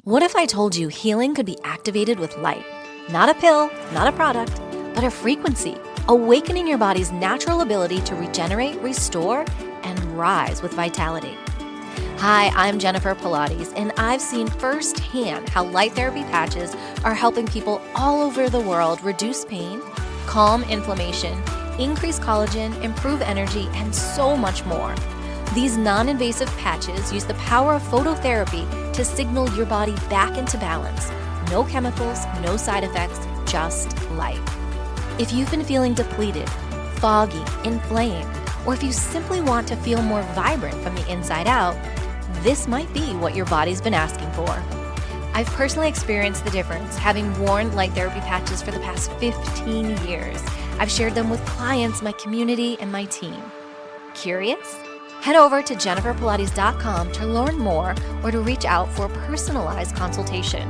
What if I told you healing could be activated with light? Not a pill, not a product, but a frequency, awakening your body's natural ability to regenerate, restore, and rise with vitality. Hi, I'm Jennifer Pilates, and I've seen firsthand how light therapy patches are helping people all over the world reduce pain, calm inflammation, increase collagen, improve energy, and so much more. These non-invasive patches use the power of phototherapy to signal your body back into balance. No chemicals, no side effects, just light. If you've been feeling depleted, foggy, inflamed, or if you simply want to feel more vibrant from the inside out, this might be what your body's been asking for. I've personally experienced the difference having worn light therapy patches for the past 15 years. I've shared them with clients, my community, and my team. Curious? Head over to jenniferpilates.com to learn more or to reach out for a personalized consultation.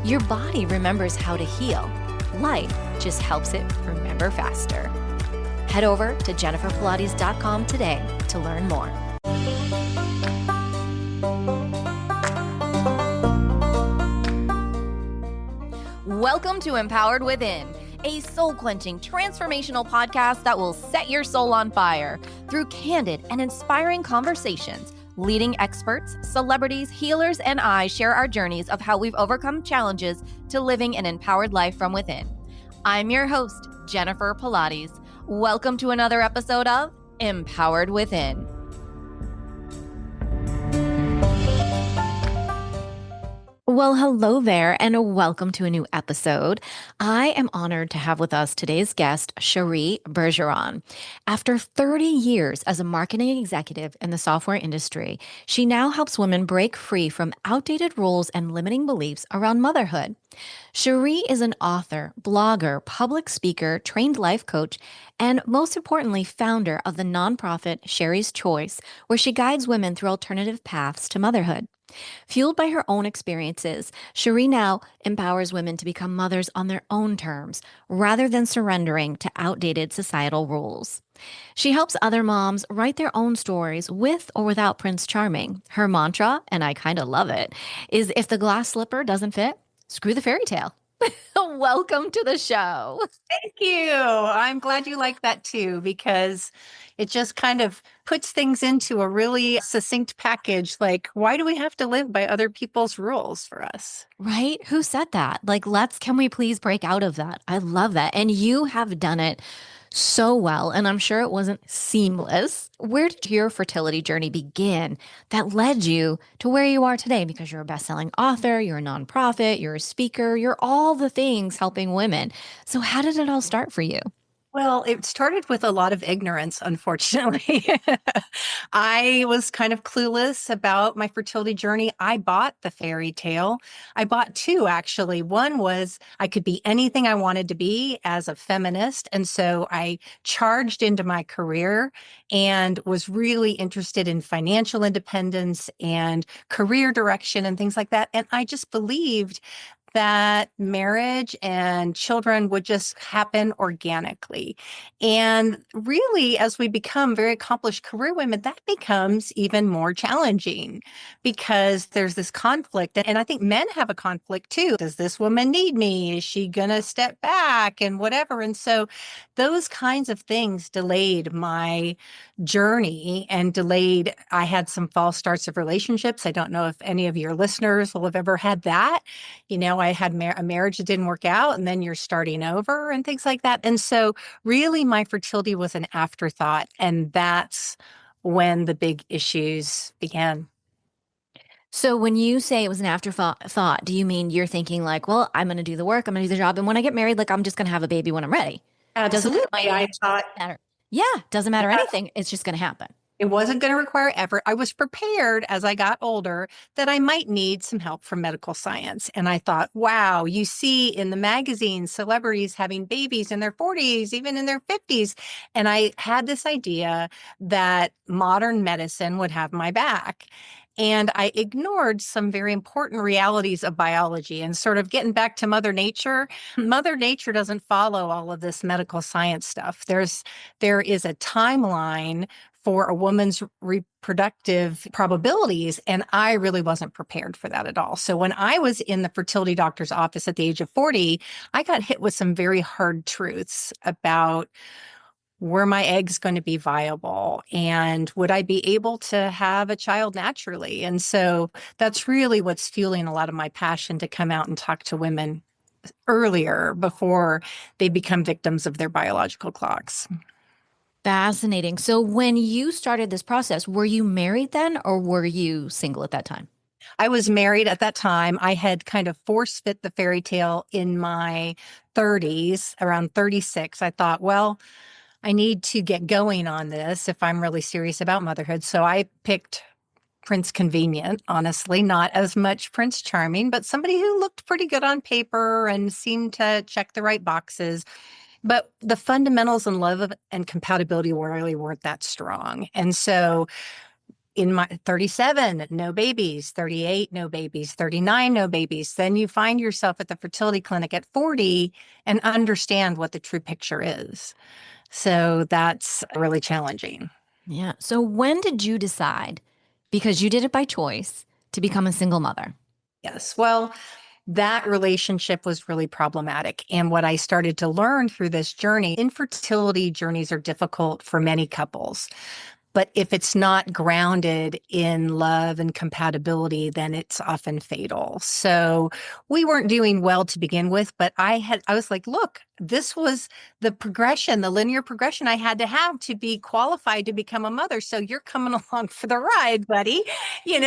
Your body remembers how to heal. Light just helps it remember faster. Head over to jenniferpilates.com today to learn more. Welcome to Empowered Within, a soul-quenching, transformational podcast that will set your soul on fire through candid and inspiring conversations. Leading experts, celebrities, healers, and I share our journeys of how we've overcome challenges to living an empowered life from within. I'm your host, Jennifer Pilates. Welcome to another episode of Empowered Within. Well, hello there, and welcome to a new episode. I am honored to have with us today's guest, Cheri Bergeron. After 30 years as a marketing executive in the software industry, she now helps women break free from outdated rules and limiting beliefs around motherhood. Cheri is an author, blogger, public speaker, trained life coach, and most importantly, founder of the nonprofit Cheri's Choice, where she guides women through alternative paths to motherhood. Fueled by her own experiences, Cheri now empowers women to become mothers on their own terms, rather than surrendering to outdated societal rules. She helps other moms write their own stories with or without Prince Charming. Her mantra, and I kind of love it, is if the glass slipper doesn't fit, screw the fairy tale. Welcome to the show. Thank you. I'm glad you like that too, because it just kind of puts things into a really succinct package. Like, why do we have to live by other people's rules for us? Right? Who said that? Can we please break out of that? I love that. And you have done it so well, and I'm sure it wasn't seamless. Where did your fertility journey begin that led you to where you are today? Because you're a best-selling author, you're a nonprofit, you're a speaker, you're all the things helping women. So how did it all start for you? Well, it started with a lot of ignorance, unfortunately. I was kind of clueless about my fertility journey. I bought the fairy tale. I bought two, actually. One was I could be anything I wanted to be as a feminist. And so I charged into my career and was really interested in financial independence and career direction and things like that. And I just believed that marriage and children would just happen organically. And really, as we become very accomplished career women, that becomes even more challenging because there's this conflict. And I think men have a conflict too. Does this woman need me? Is she going to step back and whatever? And so those kinds of things delayed my journey and delayed. I had some false starts of relationships. I don't know if any of your listeners will have ever had that. I had a marriage that didn't work out, and then you're starting over and things like that. And so really my fertility was an afterthought. And that's when the big issues began. So when you say it was an afterthought, do you mean you're thinking like, well, I'm going to do the work, I'm going to do the job, and when I get married, I'm just going to have a baby when I'm ready? Absolutely. I thought, Matter. Yeah, doesn't matter anything. It's just going to happen. it wasn't going to require effort. I was prepared as I got older that I might need some help from medical science. And I thought, wow, you see in the magazines, celebrities having babies in their 40s, even in their 50s. And I had this idea that modern medicine would have my back. And I ignored some very important realities of biology and sort of getting back to Mother Nature. Mother Nature doesn't follow all of this medical science stuff. There is a timeline for a woman's reproductive probabilities. And I really wasn't prepared for that at all. So when I was in the fertility doctor's office at the age of 40, I got hit with some very hard truths about, were my eggs going to be viable? And would I be able to have a child naturally? And so that's really what's fueling a lot of my passion to come out and talk to women earlier before they become victims of their biological clocks. Fascinating. So when you started this process, were you married then or were you single at that time? I was married at that time. I had kind of force fit the fairy tale in my 30s, around 36. I thought, well, I need to get going on this if I'm really serious about motherhood. So I picked Prince Convenient, honestly, not as much Prince Charming, but somebody who looked pretty good on paper and seemed to check the right boxes. But the fundamentals and love and compatibility really weren't that strong. And so in my 37, no babies, 38, no babies, 39, no babies. Then you find yourself at the fertility clinic at 40 and understand what the true picture is. So that's really challenging. Yeah. So when did you decide, because you did it by choice, to become a single mother? Yes. Well, that relationship was really problematic. And what I started to learn through this journey, infertility journeys are difficult for many couples. But if it's not grounded in love and compatibility, then it's often fatal. So we weren't doing well to begin with, but I was like, look, this was the progression, the linear progression I had to have to be qualified to become a mother. So you're coming along for the ride, buddy, and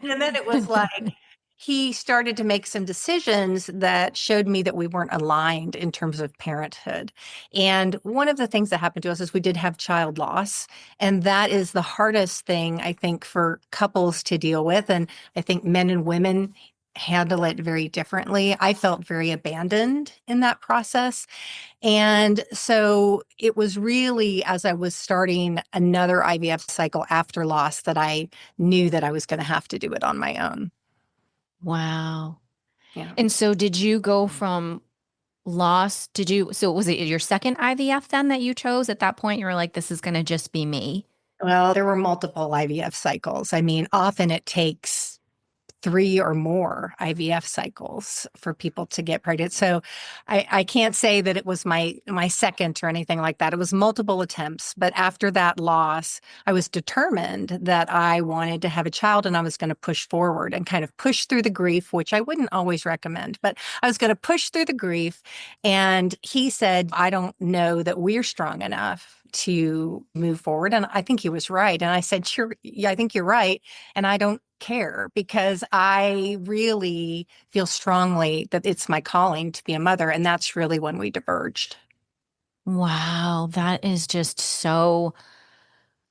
then it was like, he started to make some decisions that showed me that we weren't aligned in terms of parenthood. And one of the things that happened to us is we did have child loss. And that is the hardest thing, I think, for couples to deal with. And I think men and women handle it very differently. I felt very abandoned in that process. And so it was really as I was starting another IVF cycle after loss that I knew that I was going to have to do it on my own. Wow. Yeah. And so did you go from loss? So was it your second IVF then that you chose at that point? You were like, this is going to just be me. Well, there were multiple IVF cycles. I mean, often it takes 3 or more IVF cycles for people to get pregnant. So I can't say that it was my second or anything like that. It was multiple attempts. But after that loss, I was determined that I wanted to have a child and I was going to push forward and kind of push through the grief, which I wouldn't always recommend, but I was going to push through the grief. And he said, I don't know that we're strong enough to move forward. And I think he was right. And I said, sure, yeah, I think you're right. And I don't care because I really feel strongly that it's my calling to be a mother. And that's really when we diverged. Wow. That is just so,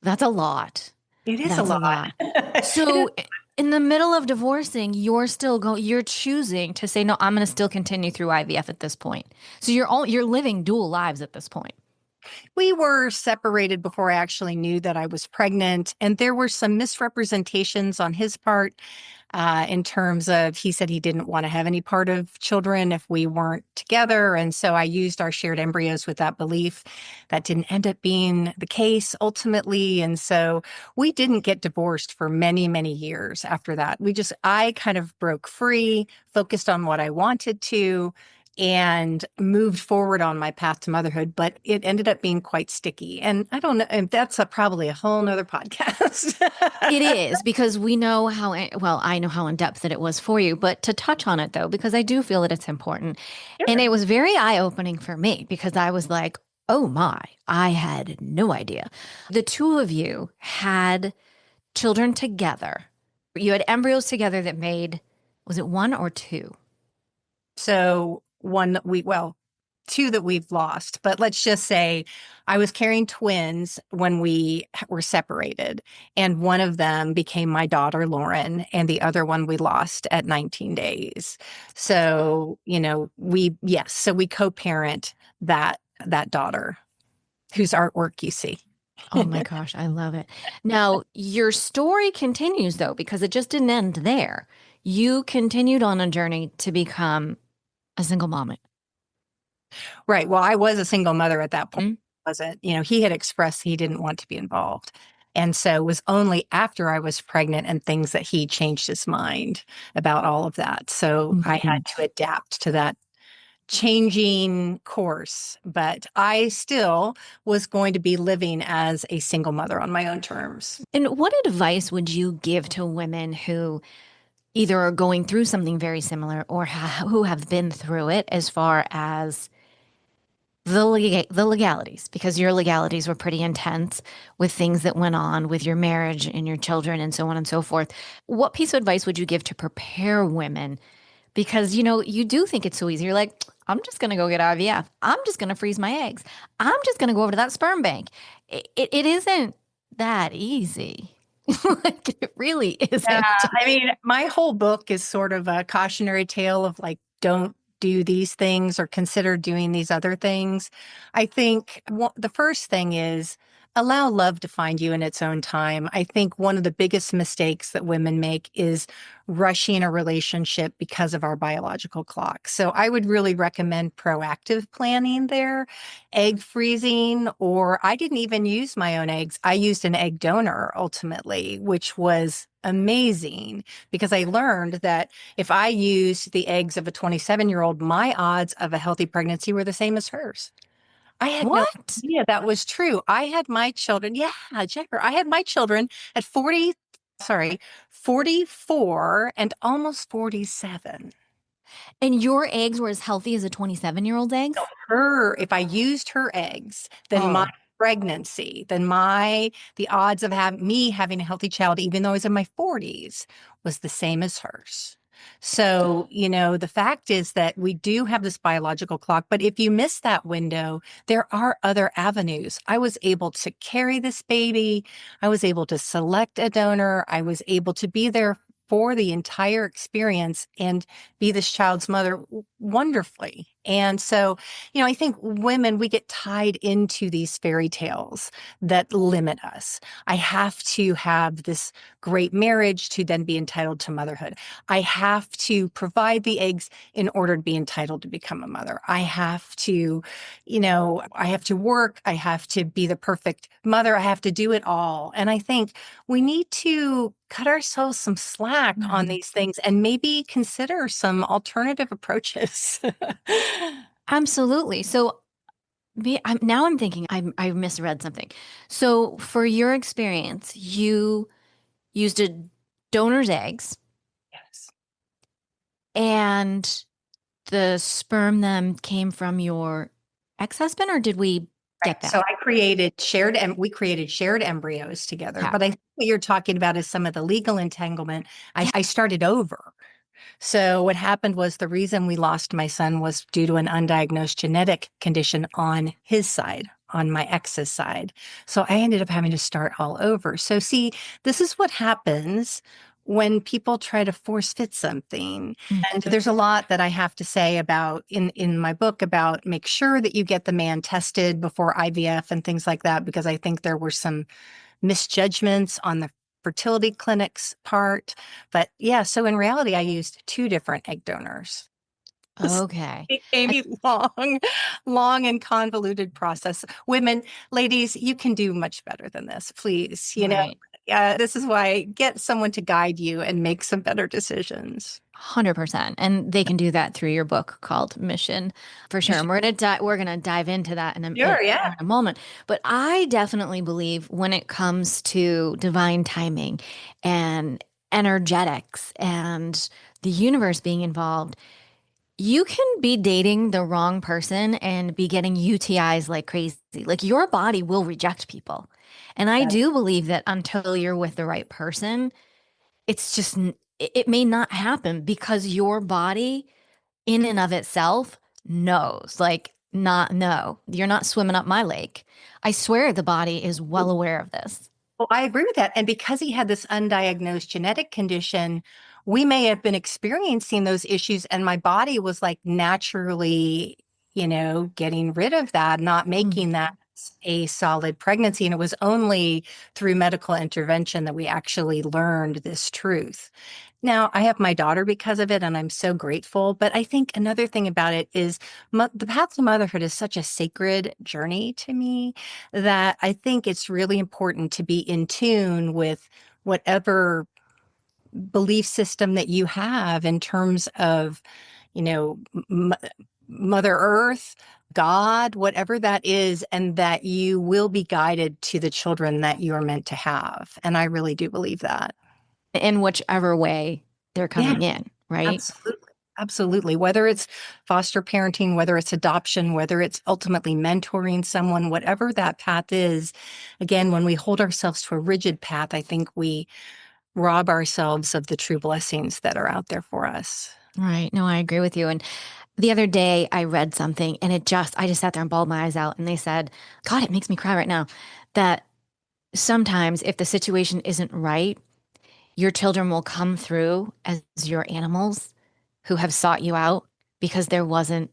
that's a lot. It is a That's a lot. lot. So in the middle of divorcing, you're choosing to say, no, I'm going to still continue through IVF at this point. So you're living dual lives at this point. We were separated before I actually knew that I was pregnant. And there were some misrepresentations on his part in terms of he said he didn't want to have any part of children if we weren't together. And so I used our shared embryos with that belief. That didn't end up being the case ultimately. And so we didn't get divorced for many, many years after that. I kind of broke free, focused on what I wanted to, and moved forward on my path to motherhood, but it ended up being quite sticky. And I don't know, and that's probably a whole nother podcast. It is because we know well, I know how in depth that it was for you, but to touch on it though, because I do feel that it's important. And Sure. it was very eye-opening for me because I was like, oh my, I had no idea. The two of you had children together. You had embryos together that made, was it one or two? So two that we've lost, but let's just say I was carrying twins when we were separated, and one of them became my daughter, Lauren, and the other one we lost at 19 days. So, so we co-parent that daughter whose artwork you see. Oh my gosh, I love it. Now, your story continues though, because it just didn't end there. You continued on a journey to become a single mom. Right. Well, I was a single mother at that point. Mhm. wasn't, he had expressed he didn't want to be involved. And so it was only after I was pregnant and things that he changed his mind about all of that. So I Mhm. had to adapt to that changing course, but I still was going to be living as a single mother on my own terms. And what advice would you give to women who either are going through something very similar or who have been through it as far as the legalities? Because your legalities were pretty intense with things that went on with your marriage and your children and so on and so forth. What piece of advice would you give to prepare women? Because, you do think it's so easy. You're like, I'm just going to go get IVF. I'm just going to freeze my eggs. I'm just going to go over to that sperm bank. It isn't that easy. Like, it really Yeah, isn't. I mean, my whole book is sort of a cautionary tale of like, don't do these things or consider doing these other things. I think the first thing is allow love to find you in its own time. I think one of the biggest mistakes that women make is rushing a relationship because of our biological clock. So I would really recommend proactive planning there, egg freezing, or I didn't even use my own eggs. I used an egg donor ultimately, which was amazing because I learned that if I used the eggs of a 27-year-old, my odds of a healthy pregnancy were the same as hers. I had no What? idea that was true. I had my children, yeah, Jennifer, I had my children at 44 and almost 47. And your eggs were as healthy as a 27-year-old's So eggs? if I used her eggs, then my Oh, pregnancy, then the odds of me having a healthy child, even though I was in my 40s, was the same as hers. So, the fact is that we do have this biological clock, but if you miss that window, there are other avenues. I was able to carry this baby. I was able to select a donor. I was able to be there for the entire experience and be this child's mother wonderfully. And so, I think women, we get tied into these fairy tales that limit us. I have to have this great marriage to then be entitled to motherhood. I have to provide the eggs in order to be entitled to become a mother. I have to work. I have to be the perfect mother. I have to do it all. And I think we need to cut ourselves some slack on these things and maybe consider some alternative approaches. absolutely. So now I'm thinking I misread something. So for your experience, you used a donor's eggs Yes. and the sperm then came from your ex-husband, or did we Right. get So that? I created shared and we created shared embryos together. Yeah. But I think what you're talking about is some of the legal entanglement. I started over. So what happened was the reason we lost my son was due to an undiagnosed genetic condition on his side, on my ex's side. So I ended up having to start all over. So see, this is what happens when people try to force fit something. Mm. And there's a lot that I have to say about in my book about make sure that you get the man tested before IVF and things like that, because I think there were some misjudgments on the fertility clinic's part. But yeah, so in reality, I used two different egg donors. This Okay. became a long and convoluted process. Women, ladies, you can do much better than this, please. Right. This is why get someone to guide you and make some better decisions. 100%. And they can do that through your book called Mission for sure. And we're gonna dive into that Sure, yeah. in a moment. But I definitely believe when it comes to divine timing and energetics and the universe being involved, you can be dating the wrong person and be getting UTIs like crazy. Like your body will reject people. And I do believe that until you're with the right person, it's just it may not happen because your body in and of itself knows like not no, you're not swimming up my lake. I swear the body is well aware of this. Well, I agree with that. And because he had this undiagnosed genetic condition, we may have been experiencing those issues, and my body was like naturally, getting rid of that, not Mm. making that a solid pregnancy. And it was only through medical intervention that we actually learned this truth. Now, I have my daughter because of it, and I'm so grateful. But I think another thing about it is the path to motherhood is such a sacred journey to me that I think it's really important to be in tune with whatever belief system that you have in terms of, you know, Mother Earth, God, whatever that is, and that you will be guided to the children that you are meant to have. And I really do believe that. In whichever way they're Yeah, coming in, right? absolutely. Absolutely. Whether it's foster parenting, whether it's adoption, whether it's ultimately mentoring someone, whatever that path is, again, when we hold ourselves to a rigid path, I think we rob ourselves of the true blessings that are out there for us. Right. No, I agree with you. And the other day I read something and I just sat there and bawled my eyes out. And they said, God, it makes me cry right now that sometimes if the situation isn't right, your children will come through as your animals who have sought you out because there wasn't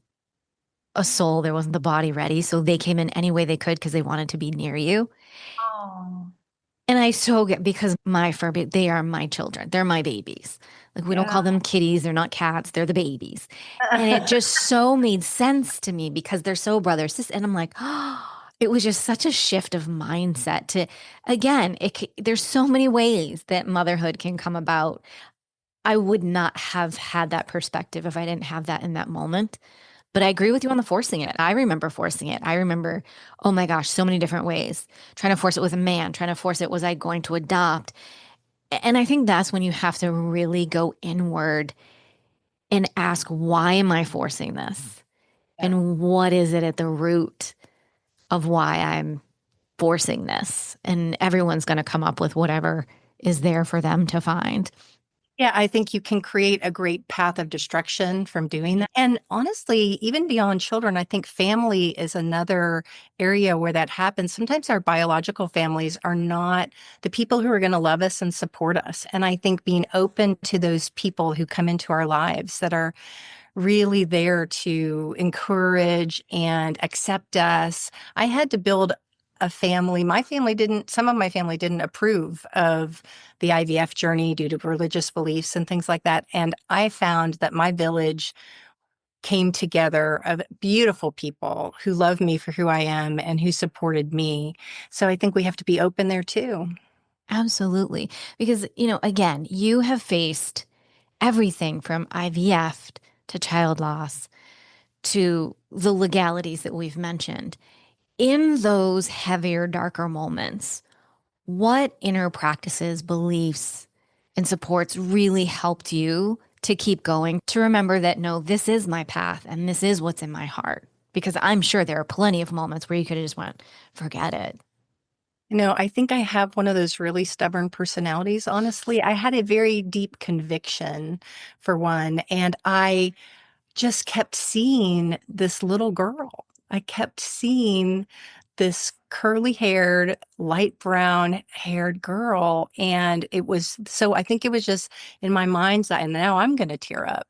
a soul, there wasn't the body ready. So they came in any way they could because they wanted to be near you. Oh, And I so get because they are my children. They're my babies. Like we don't yeah. call them kitties. They're not cats. They're the babies. And it just so made sense to me because they're so brother, sis. And I'm like, oh, it was just such a shift of mindset to, again, there's so many ways that motherhood can come about. I would not have had that perspective if I didn't have that in that moment. But I agree with you on the forcing it. I remember forcing it. I remember, oh my gosh, so many different ways. Trying to force it with a man, trying to force it, was I going to adopt? And I think that's when you have to really go inward and ask, why am I forcing this? Yeah. And what is it at the root of why I'm forcing this? And everyone's going to come up with whatever is there for them to find. Yeah, I think you can create a great path of destruction from doing that. And honestly, even beyond children, I think family is another area where that happens. Sometimes our biological families are not the people who are going to love us and support us. And I think being open to those people who come into our lives that are really there to encourage and accept us. I had to build a family. Some of my family didn't approve of the IVF journey due to religious beliefs and things like that. And I found that my village came together of beautiful people who love me for who I am and who supported me. So I think we have to be open there too. Absolutely. Because, again, you have faced everything from IVF to child loss to the legalities that we've mentioned. In those heavier, darker moments, what inner practices, beliefs, and supports really helped you to keep going, to remember that, no, this is my path and this is what's in my heart? Because I'm sure there are plenty of moments where you could have just went, forget it. I think I have one of those really stubborn personalities, honestly. I had a very deep conviction, for one, and I just kept seeing this little girl. I kept seeing this curly haired, light brown haired girl. And I think it was just in my mind's eye. And now I'm going to tear up.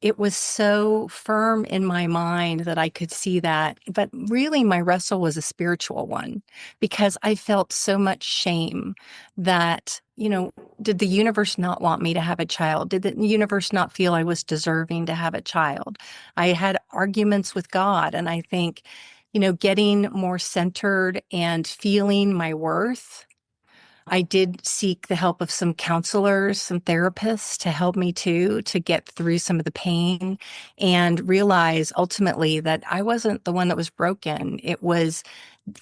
It was so firm in my mind that I could see that. But really, my wrestle was a spiritual one because I felt so much shame that, did the universe not want me to have a child? Did the universe not feel I was deserving to have a child? I had arguments with God. And I think, getting more centered and feeling my worth. I did seek the help of some counselors, some therapists to help me too, to get through some of the pain and realize ultimately that I wasn't the one that was broken. It was,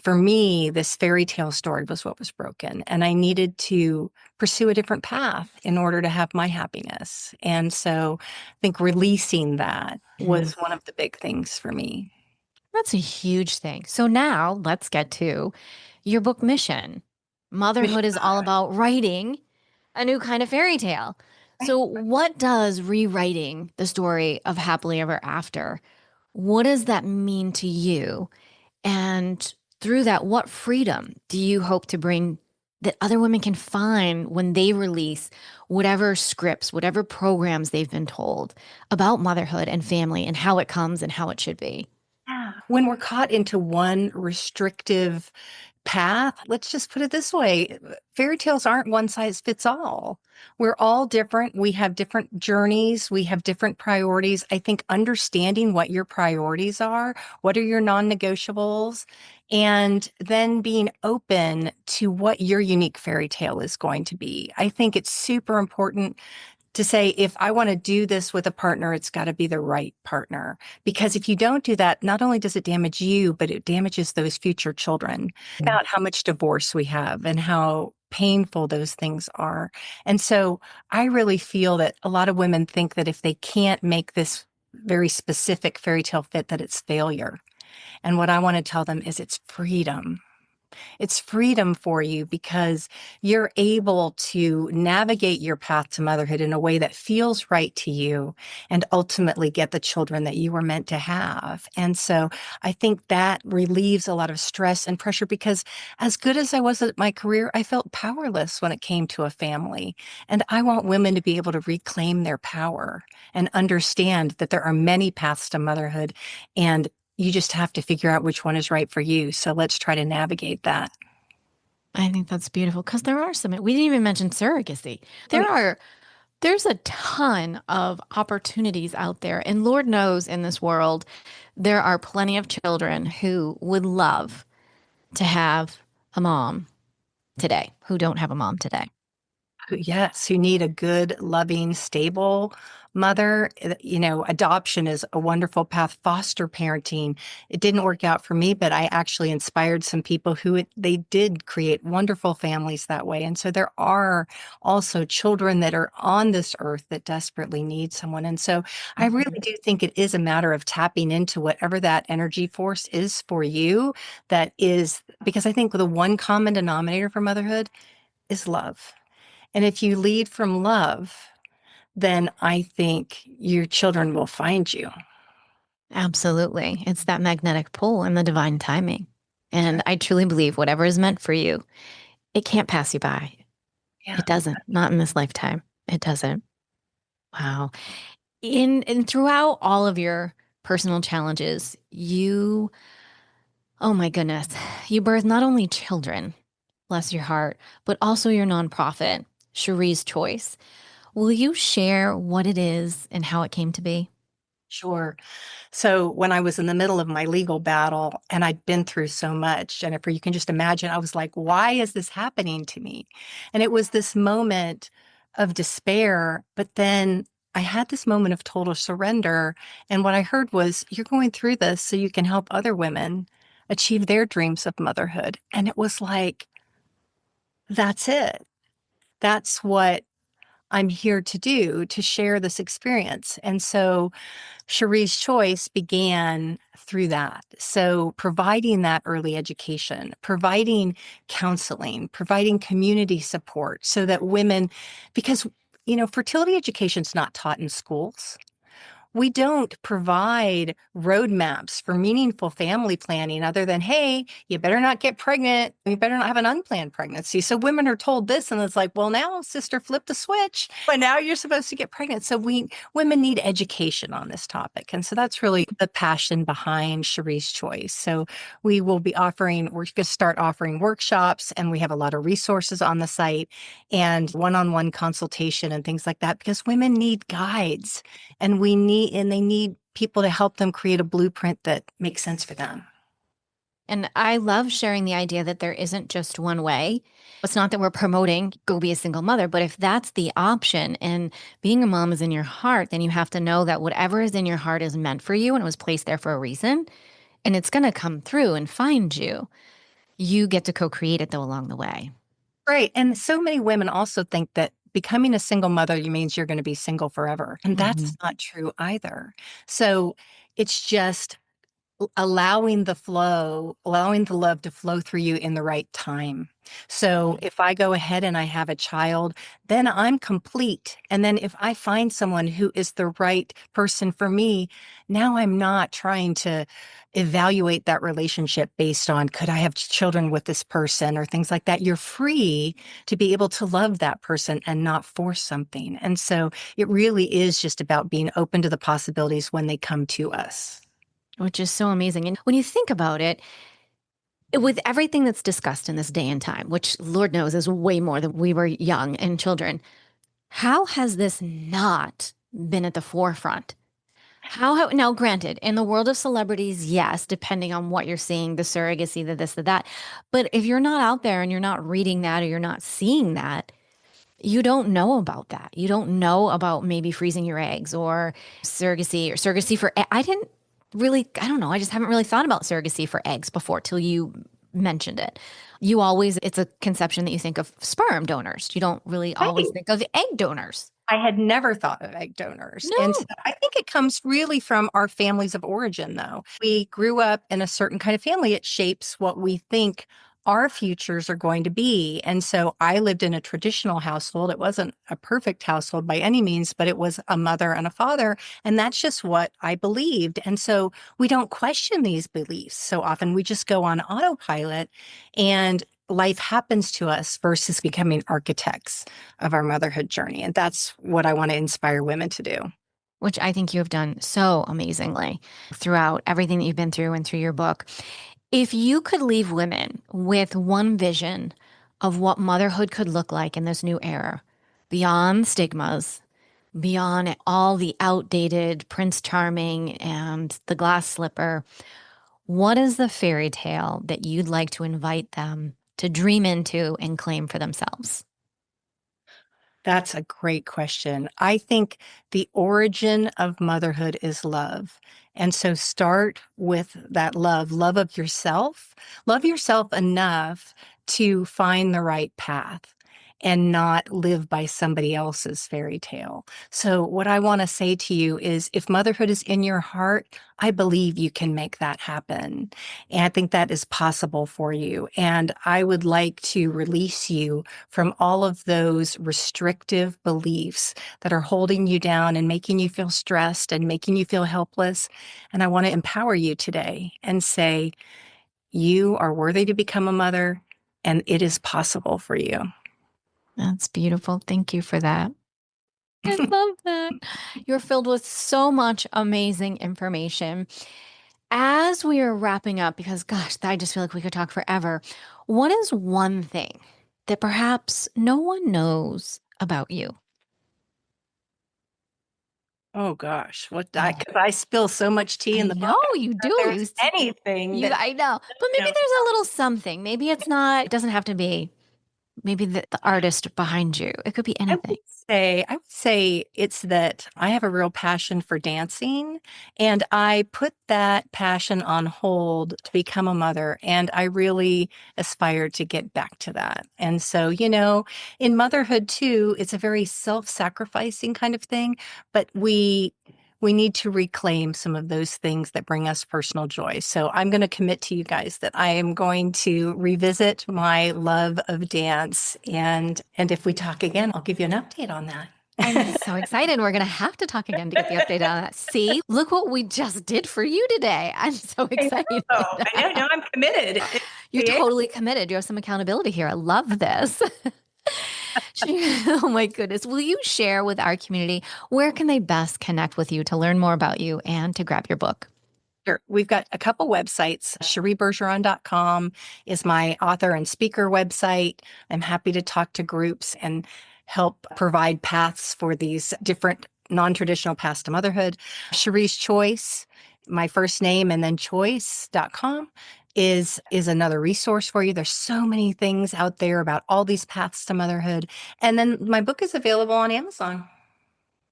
for me, this fairy tale story was what was broken. And I needed to pursue a different path in order to have my happiness. And so I think releasing that Mhm. was one of the big things for me. That's a huge thing. So now let's get to your book mission. Motherhood is all about writing a new kind of fairy tale. So, what does rewriting the story of Happily Ever After, what does that mean to you? And through that, what freedom do you hope to bring that other women can find when they release whatever scripts, whatever programs they've been told about motherhood and family and how it comes and how it should be? Yeah. When we're caught into one restrictive path. Let's just put it this way. Fairy tales aren't one size fits all. We're all different. We have different journeys. We have different priorities. I think understanding what your priorities are, what are your non-negotiables, and then being open to what your unique fairy tale is going to be. I think it's super important to say, if I want to do this with a partner, it's got to be the right partner. Because if you don't do that, not only does it damage you, but it damages those future children. About how much divorce we have and how painful those things are. And so I really feel that a lot of women think that if they can't make this very specific fairy tale fit, that it's failure. And what I want to tell them is it's freedom. It's freedom for you because you're able to navigate your path to motherhood in a way that feels right to you and ultimately get the children that you were meant to have. And so I think that relieves a lot of stress and pressure because as good as I was at my career, I felt powerless when it came to a family. And I want women to be able to reclaim their power and understand that there are many paths to motherhood and you just have to figure out which one is right for you. So let's try to navigate that. I think that's beautiful because there are some, we didn't even mention surrogacy. Oh, yeah. There's a ton of opportunities out there. And Lord knows in this world, there are plenty of children who would love to have a mom today, who don't have a mom today. Yes, who need a good, loving, stable mother. Adoption is a wonderful path. Foster parenting. It didn't work out for me, but I actually inspired some people they did create wonderful families that way. And so there are also children that are on this earth that desperately need someone. And so I really do think it is a matter of tapping into whatever that energy force is for you. That is because I think the one common denominator for motherhood is love. And if you lead from love, then I think your children will find you. Absolutely. It's that magnetic pull and the divine timing. And I truly believe whatever is meant for you, it can't pass you by. Yeah. It doesn't, not in this lifetime. It doesn't. Wow. In throughout all of your personal challenges, oh my goodness, you birth not only children, bless your heart, but also your nonprofit, Cherie's Choice. Will you share what it is and how it came to be? Sure. So when I was in the middle of my legal battle and I'd been through so much, Jennifer, you can just imagine, I was like, why is this happening to me? And it was this moment of despair, but then I had this moment of total surrender. And what I heard was, you're going through this so you can help other women achieve their dreams of motherhood. And it was like, that's it. That's what I'm here to do, to share this experience. And so Cherie's Choice began through that. So providing that early education, providing counseling, providing community support so that women, because fertility education is not taught in schools. We don't provide roadmaps for meaningful family planning other than, hey, you better not get pregnant. You better not have an unplanned pregnancy. So women are told this, and it's like, well, now, sister, flip the switch. But now you're supposed to get pregnant. So women need education on this topic. And so that's really the passion behind Cherie's Choice. So we're going to start offering workshops, and we have a lot of resources on the site and one-on-one consultation and things like that because women need guides and they need people to help them create a blueprint that makes sense for them. And I love sharing the idea that there isn't just one way. It's not that we're promoting go be a single mother, but if that's the option and being a mom is in your heart, then you have to know that whatever is in your heart is meant for you and it was placed there for a reason. And it's going to come through and find you. You get to co-create it though along the way. Right. And so many women also think that becoming a single mother means you're going to be single forever. And that's not true either. So it's just allowing allowing the love to flow through you in the right time. So if I go ahead and I have a child, then I'm complete. And then if I find someone who is the right person for me, now I'm not trying to evaluate that relationship based on could I have children with this person or things like that. You're free to be able to love that person and not force something. And so it really is just about being open to the possibilities when they come to us. Which is so amazing. And when you think about it, With everything that's discussed in this day and time, which Lord knows is way more than we were young and children, how has this not been at the forefront? Now, granted, in the world of celebrities, yes, depending on what you're seeing, the surrogacy, the this, the that. But if you're not out there and you're not reading that or you're not seeing that, you don't know about that. You don't know about maybe freezing your eggs or surrogacy for, I didn't really, I don't know. I just haven't really thought about surrogacy for eggs before till you mentioned it. It's a conception that you think of sperm donors. You don't really always Right. think of egg donors. I had never thought of egg donors. And so No. I think it comes really from our families of origin, though. We grew up in a certain kind of family. It shapes what we think our futures are going to be. And so I lived in a traditional household. It wasn't a perfect household by any means, but it was a mother and a father. And that's just what I believed. And so we don't question these beliefs so often. We just go on autopilot and life happens to us versus becoming architects of our motherhood journey. And that's what I want to inspire women to do. Which I think you have done so amazingly throughout everything that you've been through and through your book. If you could leave women with one vision of what motherhood could look like in this new era, beyond stigmas, beyond all the outdated Prince Charming and the glass slipper, what is the fairy tale that you'd like to invite them to dream into and claim for themselves? That's a great question. I think the origin of motherhood is love. And so start with that love of yourself. Love yourself enough to find the right path and not live by somebody else's fairy tale. So, what I want to say to you is if motherhood is in your heart, I believe you can make that happen. And I think that is possible for you. And I would like to release you from all of those restrictive beliefs that are holding you down and making you feel stressed and making you feel helpless. And I want to empower you today and say, you are worthy to become a mother, and it is possible for you. That's beautiful. Thank you for that. I love that. You're filled with so much amazing information. As we are wrapping up, because gosh, I just feel like we could talk forever. What is one thing that perhaps no one knows about you? Oh gosh, Oh, because I spill so much tea I in the book. know I you don't do. know if there's anything that I know. But you maybe know. there's a little something. Maybe it's not, it doesn't have to be maybe the artist behind you. It could be anything. I would say it's that I have a real passion for dancing, and I put that passion on hold to become a mother, and I really aspire to get back to that. And so, in motherhood too, it's a very self-sacrificing kind of thing, but we need to reclaim some of those things that bring us personal joy. So I'm going to commit to you guys that I am going to revisit my love of dance. And if we talk again, I'll give you an update on that. I'm so excited. We're going to have to talk again to get the update on that. See, look what we just did for you today. I'm so I excited. I know. Now I'm committed. You're Yeah. totally committed. You have some accountability here. I love this. Oh my goodness. Will you share with our community where can they best connect with you to learn more about you and to grab your book? Sure. We've got a couple websites. CheriBergeron.com is my author and speaker website. I'm happy to talk to groups and help provide paths for these different non-traditional paths to motherhood. Cherie's Choice, my first name and then choice.com is another resource for you. There's so many things out there about all these paths to motherhood. And then my book is available on Amazon.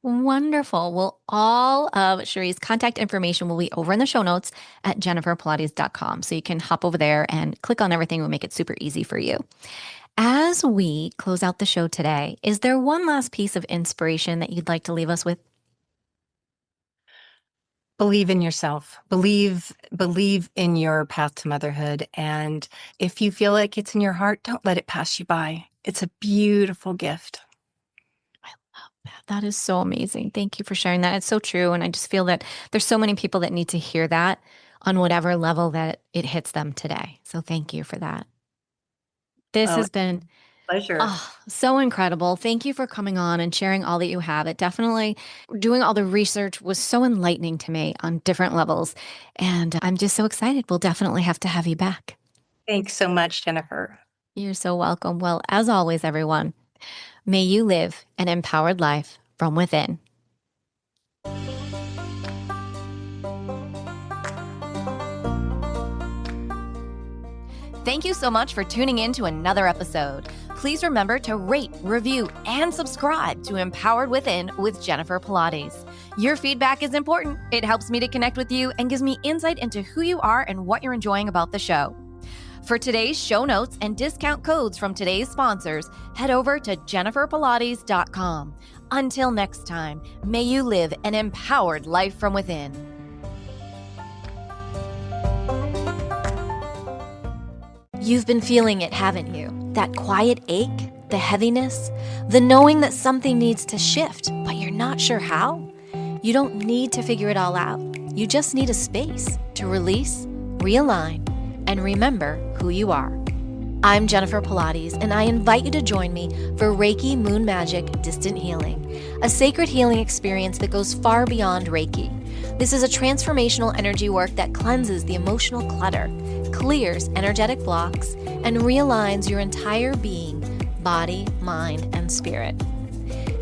Wonderful. Well, all of Cherie's contact information will be over in the show notes at jenniferpilates.com. So you can hop over there and click on everything. We'll make it super easy for you. As we close out the show today, is there one last piece of inspiration that you'd like to leave us with? Believe in yourself. Believe in your path to motherhood. And if you feel like it's in your heart, don't let it pass you by. It's a beautiful gift. That is so amazing. Thank you for sharing that. It's so true. And I just feel that there's so many people that need to hear that on whatever level that it hits them today. So thank you for that. This Oh, has been pleasure. so incredible. Thank you for coming on and sharing all that you have. It definitely, doing all the research was so enlightening to me on different levels. And I'm just so excited. We'll definitely have to have you back. Thanks so much, Jennifer. You're so welcome. Well, as always, everyone, may you live an empowered life from within. Thank you so much for tuning in to another episode. Please remember to rate, review, and subscribe to Empowered Within with Jennifer Pilates. Your feedback is important. It helps me to connect with you and gives me insight into who you are and what you're enjoying about the show. For today's show notes and discount codes from today's sponsors, head over to jenniferpilates.com. Until next time, may you live an empowered life from within. You've been feeling it, haven't you? That quiet ache, the heaviness, the knowing that something needs to shift, but you're not sure how? You don't need to figure it all out. You just need a space to release, realign, and remember who you are. I'm Jennifer Pilates, and I invite you to join me for Reiki Moon Magic Distant Healing, a sacred healing experience that goes far beyond Reiki. This is a transformational energy work that cleanses the emotional clutter, clears energetic blocks, and realigns your entire being, body, mind, and spirit.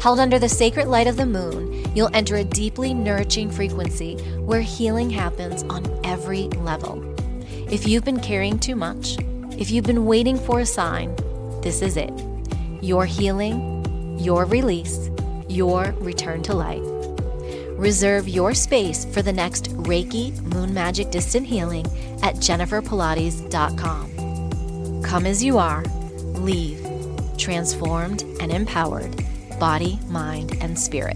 Held under the sacred light of the moon, you'll enter a deeply nourishing frequency where healing happens on every level. If you've been carrying too much, if you've been waiting for a sign, this is it. Your healing, your release, your return to light. Reserve your space for the next Reiki Moon Magic Distant Healing at jenniferpilates.com. Come as you are, leave transformed and empowered, body, mind, and spirit.